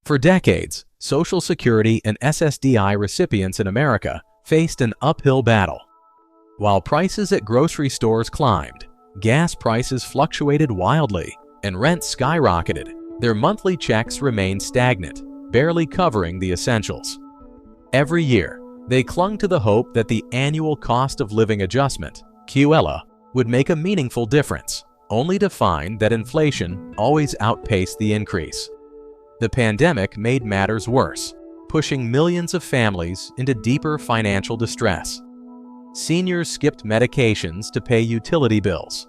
For decades, Social Security and SSDI recipients in America faced an uphill battle. While prices at grocery stores climbed, gas prices fluctuated wildly, and rent skyrocketed, their monthly checks remained stagnant, barely covering the essentials. Every year, they clung to the hope that the annual cost of living adjustment, QLA, would make a meaningful difference, only to find that inflation always outpaced the increase. The pandemic made matters worse, pushing millions of families into deeper financial distress. Seniors skipped medications to pay utility bills.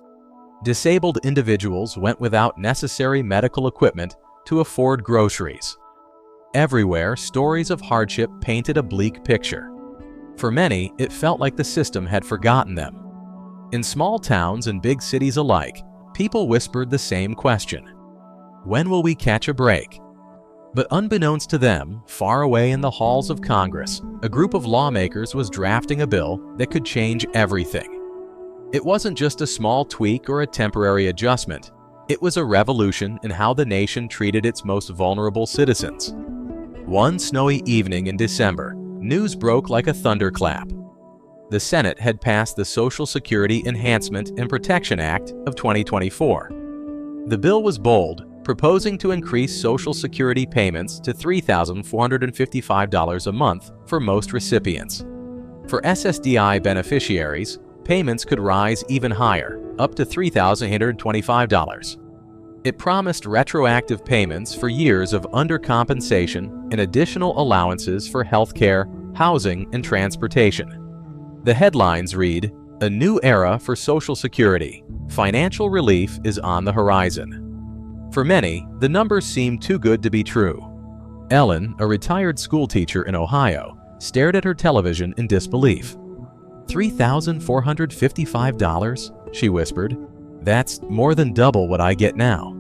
Disabled individuals went without necessary medical equipment to afford groceries. Everywhere, stories of hardship painted a bleak picture. For many, it felt like the system had forgotten them. In small towns and big cities alike, people whispered the same question: when will we catch a break? But unbeknownst to them, far away in the halls of Congress, a group of lawmakers was drafting a bill that could change everything. It wasn't just a small tweak or a temporary adjustment. It was a revolution in how the nation treated its most vulnerable citizens. One snowy evening in December, news broke like a thunderclap. The Senate had passed the Social Security Enhancement and Protection Act of 2024. The bill was bold, proposing to increase Social Security payments to $3,455 a month for most recipients. For SSDI beneficiaries, payments could rise even higher, up to $3,825. It promised retroactive payments for years of undercompensation and additional allowances for health care, housing, and transportation. The headlines read, "A new era for Social Security. Financial relief is on the horizon." For many, the numbers seemed too good to be true. Ellen, a retired schoolteacher in Ohio, stared at her television in disbelief. $3,455? She whispered. "That's more than double what I get now."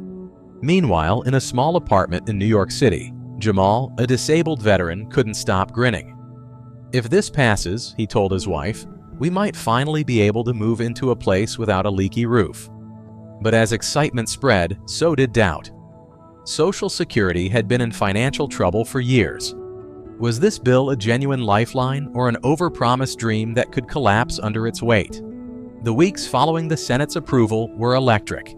Meanwhile, in a small apartment in New York City, Jamal, a disabled veteran, couldn't stop grinning. "If this passes," he told his wife, "we might finally be able to move into a place without a leaky roof." But as excitement spread, so did doubt. Social Security had been in financial trouble for years. Was this bill a genuine lifeline or an overpromised dream that could collapse under its weight? The weeks following the Senate's approval were electric.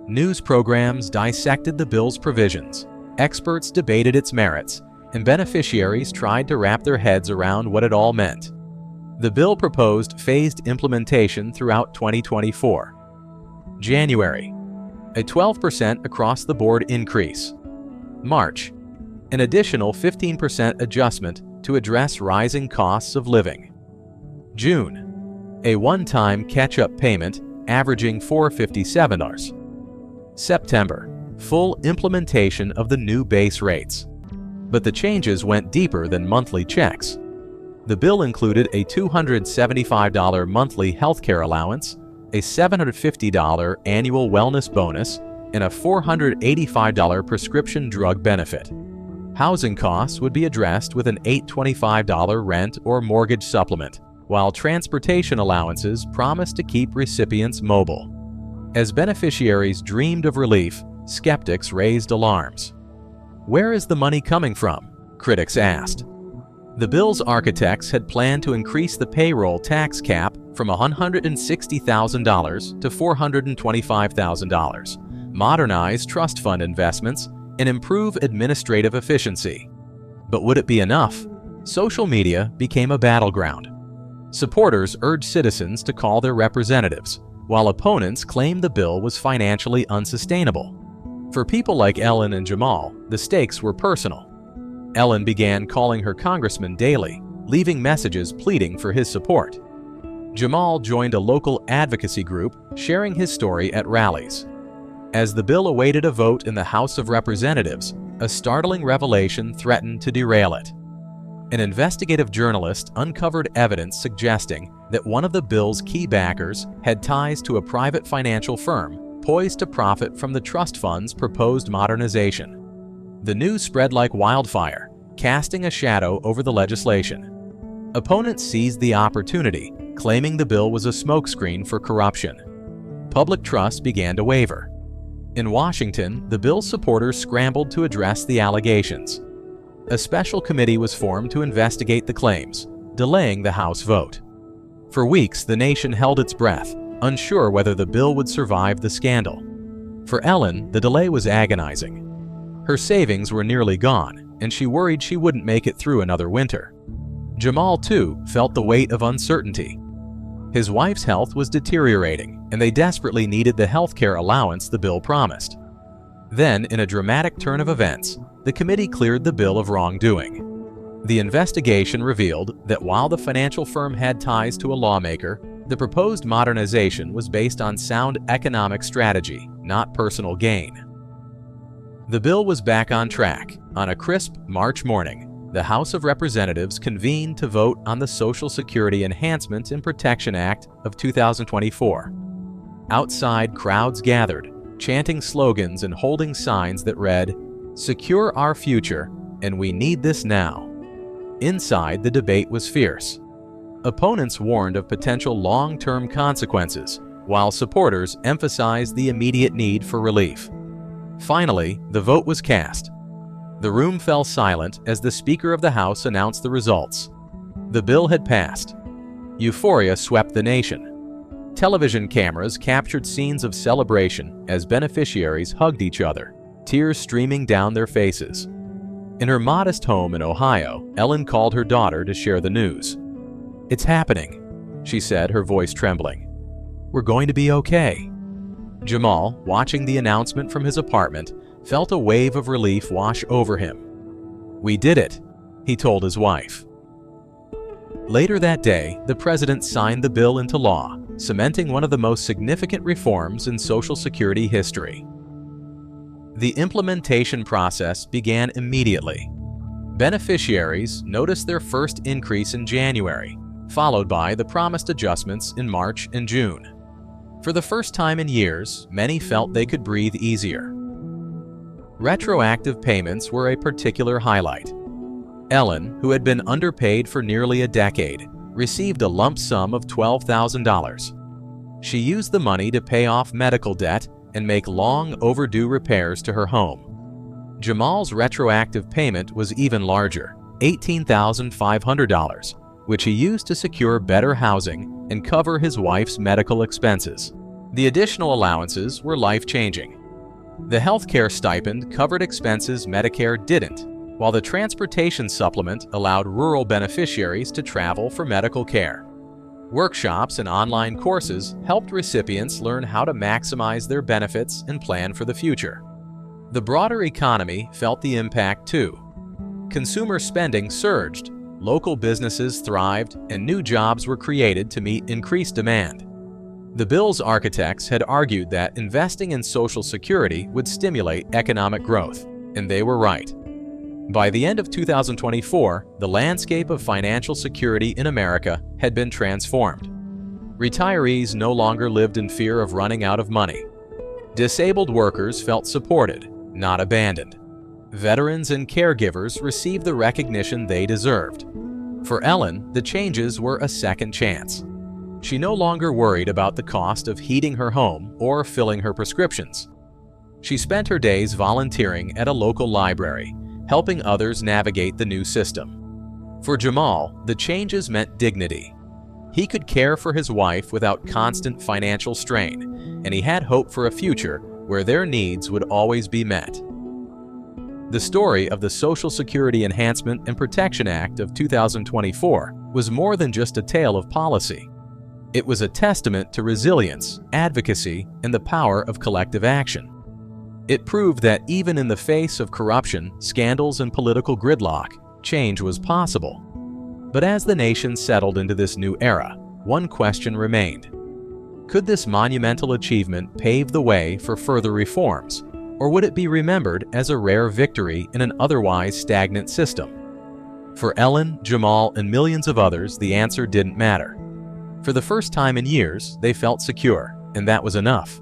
News programs dissected the bill's provisions, experts debated its merits, and beneficiaries tried to wrap their heads around what it all meant. The bill proposed phased implementation throughout 2024. January, a 12% across-the-board increase. March, an additional 15% adjustment to address rising costs of living. June, a one-time catch-up payment averaging $457. September, full implementation of the new base rates. But the changes went deeper than monthly checks. The bill included a $275 monthly healthcare allowance, a $750 annual wellness bonus, and a $485 prescription drug benefit. Housing costs would be addressed with an $825 rent or mortgage supplement, while transportation allowances promised to keep recipients mobile. As beneficiaries dreamed of relief, skeptics raised alarms. Where is the money coming from? Critics asked. The bill's architects had planned to increase the payroll tax cap from $160,000 to $425,000, modernize trust fund investments, and improve administrative efficiency. But would it be enough? Social media became a battleground. Supporters urged citizens to call their representatives, while opponents claimed the bill was financially unsustainable. For people like Ellen and Jamal, the stakes were personal. Ellen began calling her congressman daily, leaving messages pleading for his support. Jamal joined a local advocacy group, sharing his story at rallies. As the bill awaited a vote in the House of Representatives, a startling revelation threatened to derail it. An investigative journalist uncovered evidence suggesting that one of the bill's key backers had ties to a private financial firm poised to profit from the trust fund's proposed modernization. The news spread like wildfire, casting a shadow over the legislation. Opponents seized the opportunity, claiming the bill was a smokescreen for corruption. Public trust began to waver. In Washington, the bill's supporters scrambled to address the allegations. A special committee was formed to investigate the claims, delaying the House vote. For weeks, the nation held its breath, unsure whether the bill would survive the scandal. For Ellen, the delay was agonizing. Her savings were nearly gone, and she worried she wouldn't make it through another winter. Jamal, too, felt the weight of uncertainty. His wife's health was deteriorating, and they desperately needed the health care allowance the bill promised. Then, in a dramatic turn of events, the committee cleared the bill of wrongdoing. The investigation revealed that while the financial firm had ties to a lawmaker, the proposed modernization was based on sound economic strategy, not personal gain. The bill was back on track. On a crisp March morning, the House of Representatives convened to vote on the Social Security Enhancement and Protection Act of 2024. Outside, crowds gathered, chanting slogans and holding signs that read, "Secure our future, and we need this now." Inside, the debate was fierce. Opponents warned of potential long-term consequences, while supporters emphasized the immediate need for relief. Finally, the vote was cast. The room fell silent as the Speaker of the House announced the results. The bill had passed. Euphoria swept the nation. Television cameras captured scenes of celebration as beneficiaries hugged each other, tears streaming down their faces. In her modest home in Ohio, Ellen called her daughter to share the news. "It's happening," she said, her voice trembling. "We're going to be okay." Jamal, watching the announcement from his apartment, felt a wave of relief wash over him. "We did it," he told his wife. Later that day, the president signed the bill into law, cementing one of the most significant reforms in Social Security history. The implementation process began immediately. Beneficiaries noticed their first increase in January, followed by the promised adjustments in March and June. For the first time in years, many felt they could breathe easier. Retroactive payments were a particular highlight. Ellen, who had been underpaid for nearly a decade, received a lump sum of $12,000. She used the money to pay off medical debt and make long overdue repairs to her home. Jamal's retroactive payment was even larger, $18,500, which he used to secure better housing and cover his wife's medical expenses. The additional allowances were life-changing. The health care stipend covered expenses Medicare didn't, while the transportation supplement allowed rural beneficiaries to travel for medical care. Workshops and online courses helped recipients learn how to maximize their benefits and plan for the future. The broader economy felt the impact too. Consumer spending surged, local businesses thrived, and new jobs were created to meet increased demand. The bill's architects had argued that investing in Social Security would stimulate economic growth, and they were right. By the end of 2024, the landscape of financial security in America had been transformed. Retirees no longer lived in fear of running out of money. Disabled workers felt supported, not abandoned. Veterans and caregivers received the recognition they deserved. For Ellen, the changes were a second chance. She no longer worried about the cost of heating her home or filling her prescriptions. She spent her days volunteering at a local library, helping others navigate the new system. For Jamal, the changes meant dignity. He could care for his wife without constant financial strain, and he had hope for a future where their needs would always be met. The story of the Social Security Enhancement and Protection Act of 2024 was more than just a tale of policy. It was a testament to resilience, advocacy, and the power of collective action. It proved that even in the face of corruption, scandals, and political gridlock, change was possible. But as the nation settled into this new era, one question remained. Could this monumental achievement pave the way for further reforms, or would it be remembered as a rare victory in an otherwise stagnant system? For Ellen, Jamal, and millions of others, the answer didn't matter. For the first time in years, they felt secure, and that was enough.